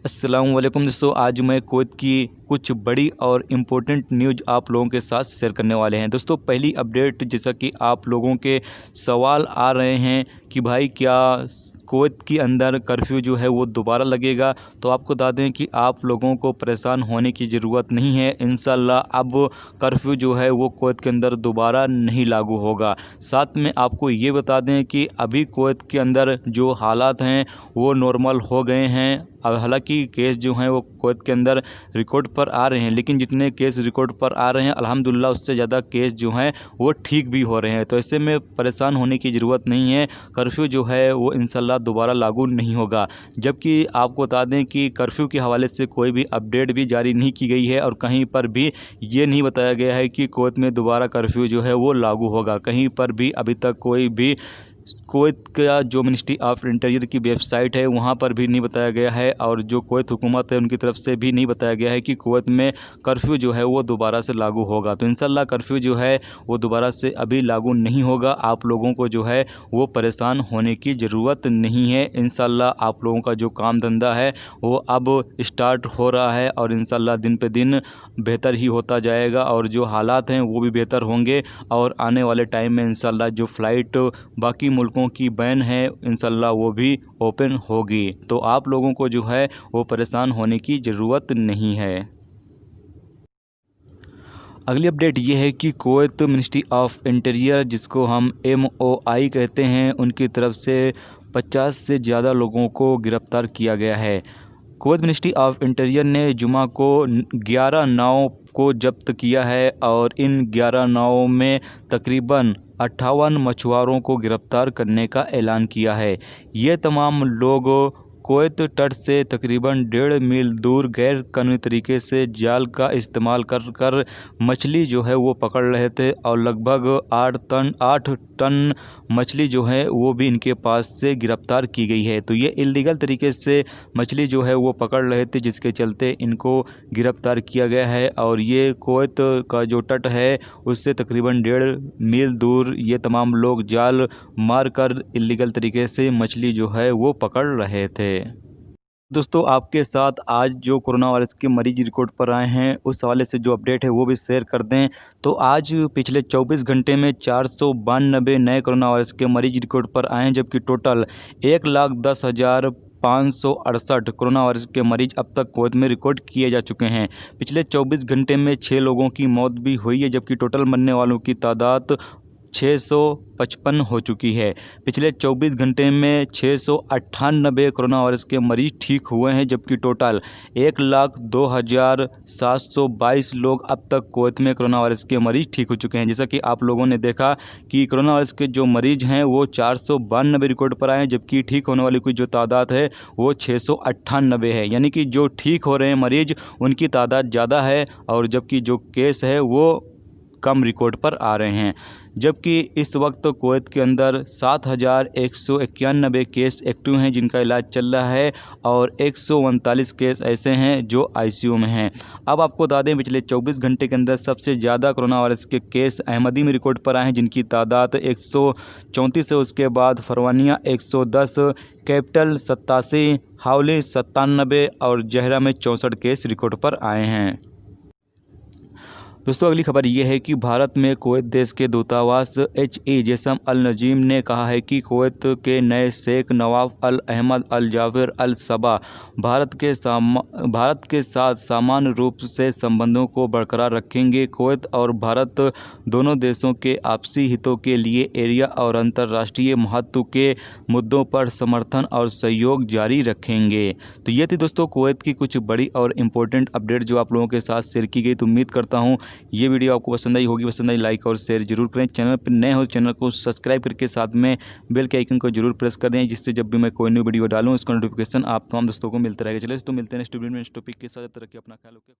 अस्सलाम वालेकुम दोस्तों, आज मैं कुवैत की कुछ बड़ी और इम्पोर्टेंट न्यूज़ आप लोगों के साथ शेयर करने वाले हैं। दोस्तों पहली अपडेट, जैसा कि आप लोगों के सवाल आ रहे हैं कि भाई क्या कुवैत के अंदर कर्फ्यू जो है वो दोबारा लगेगा, तो आपको बता दें कि आप लोगों को परेशान होने की ज़रूरत नहीं है। इंशाल्लाह अब कर्फ्यू जो है वो कुवैत के अंदर दोबारा नहीं लागू होगा। साथ में आपको ये बता दें कि अभी कुवैत के अंदर जो हालात हैं वो नॉर्मल हो गए हैं। अब हालांकि केस जो हैं वो कुवैत के अंदर रिकॉर्ड पर आ रहे हैं, लेकिन जितने केस रिकॉर्ड पर आ रहे हैं अल्हम्दुलिल्लाह उससे ज़्यादा केस जो हैं वो ठीक भी हो रहे हैं। तो ऐसे में परेशान होने की ज़रूरत नहीं है। कर्फ्यू जो है वो इंशाल्लाह दोबारा लागू नहीं होगा। जबकि आपको बता दें कि कर्फ्यू के हवाले से कोई भी अपडेट भी जारी नहीं की गई है और कहीं पर भी ये नहीं बताया गया है कि कुवैत में दोबारा कर्फ्यू जो है वो लागू होगा। कहीं पर भी अभी तक कोई भी कुवैत का जो मिनिस्ट्री ऑफ इंटीरियर की वेबसाइट है वहाँ पर भी नहीं बताया गया है और जो कुवैत हुकूमत है उनकी तरफ से भी नहीं बताया गया है कि कुवैत में कर्फ्यू जो है वो दोबारा से लागू होगा। तो इंशाल्लाह कर्फ्यू जो है वो दोबारा से अभी लागू नहीं होगा। आप लोगों को जो है वो परेशान होने की ज़रूरत नहीं है। इंशाल्लाह आप लोगों का जो काम धंधा है वो अब स्टार्ट हो रहा है और इंशाल्लाह दिन पे दिन बेहतर ही होता जाएगा और जो हालात हैं वो भी बेहतर होंगे और आने वाले टाइम में इंशाल्लाह जो फ़्लाइट बाकी मुल्कों की बैन है इंशाल्लाह वो भी ओपन होगी। तो आप लोगों को जो है वो परेशान होने की ज़रूरत नहीं है। अगली अपडेट ये है कि कुवैत मिनिस्ट्री ऑफ इंटीरियर, जिसको हम MOI कहते हैं, उनकी तरफ से 50 से ज़्यादा लोगों को गिरफ़्तार किया गया है। कुवैत मिनिस्ट्री ऑफ इंटीरियर ने जुमा को 11 नाव को जब्त किया है और इन 11 नावों में तकरीबन 58 मछुआरों को गिरफ्तार करने का ऐलान किया है। ये तमाम लोग कुवैत तट से तकरीबन 1.5 मील दूर गैर कानूनी तरीके से जाल का इस्तेमाल कर मछली जो है वो पकड़ रहे थे और लगभग 8 टन मछली जो है वो भी इनके पास से गिरफ्तार की गई है। तो ये इल्लीगल तरीके से मछली जो है वो पकड़ रहे थे, जिसके चलते इनको गिरफ्तार किया गया है। और ये कुवैत का जो तट है उससे तकरीबन 1.5 मील दूर ये तमाम लोग जाल मारकर इल्लीगल तरीके से मछली जो है वो पकड़ रहे थे। दोस्तों आपके साथ आज जो कोरोना वायरस के मरीज रिकॉर्ड पर आए हैं उस हवाले से जो अपडेट है वो भी शेयर कर दें। तो आज पिछले 24 घंटे में 492 नए कोरोना वायरस के मरीज रिकॉर्ड पर आए हैं, जबकि टोटल 1,10,568 कोरोना वायरस के मरीज अब तक कुवैत में रिकॉर्ड किए जा चुके हैं। पिछले 24 घंटे में 6 लोगों की मौत भी हुई है, जबकि टोटल मरने वालों की तादाद 655 हो चुकी है। पिछले 24 घंटे में 698 कोरोना वायरस के मरीज ठीक हुए हैं, जबकि टोटल 1,02,722 लोग अब तक कुवैत में कोरोना वायरस के मरीज ठीक हो चुके हैं। जैसा कि आप लोगों ने देखा कि कोरोना वायरस के जो मरीज हैं वो 492 रिकॉर्ड पर आए हैं, जबकि ठीक होने वाली की जो तादाद है वो 698 है। यानी कि जो ठीक हो रहे हैं मरीज उनकी तादाद ज़्यादा है और जबकि जो केस है वो कम रिकॉर्ड पर आ रहे हैं। जबकि इस वक्त कुवैत के अंदर 7,191 केस एक्टिव हैं जिनका इलाज चल रहा है और 139 केस ऐसे हैं जो ICU में हैं। अब आपको बता दें पिछले 24 घंटे के अंदर सबसे ज़्यादा कोरोना वायरस के केस अहमदी में रिकॉर्ड पर आए हैं, जिनकी तादाद 134 है। उसके बाद फरवानिया 110, कैपिटल 87, हावली 97 और जहरा में 64 केस रिकॉर्ड पर आए हैं। दोस्तों अगली खबर ये है कि भारत में कुवैत देश के दूतावास HE जैसम अल नजीम ने कहा है कि कुवैत के नए शेख नवाफ अल अहमद अल जाफर अल सबा भारत के साथ सामान्य रूप से संबंधों को बरकरार रखेंगे। कुवैत और भारत दोनों देशों के आपसी हितों के लिए एरिया और अंतर्राष्ट्रीय महत्व के मुद्दों पर समर्थन और सहयोग जारी रखेंगे। तो ये थी दोस्तों कुवैत की कुछ बड़ी और इम्पोर्टेंट अपडेट जो आप लोगों के साथ शेयर की गई। तो उम्मीद करता हूँ ये वीडियो आपको पसंद आई होगी। पसंद आई लाइक और शेयर जरूर करें। चैनल पर नए हो चैनल को सब्सक्राइब करके साथ में बेल के आइकन को जरूर प्रेस कर दें, जिससे जब भी मैं कोई न्यू वीडियो डालूं उसका नोटिफिकेशन आप तमाम दोस्तों को मिलता रहेगा। चलिए दोस्तों मिलते हैं नेक्स्ट वीडियो में नेक्स्ट टॉपिक के साथ। तरह की अपना ख्याल रखें।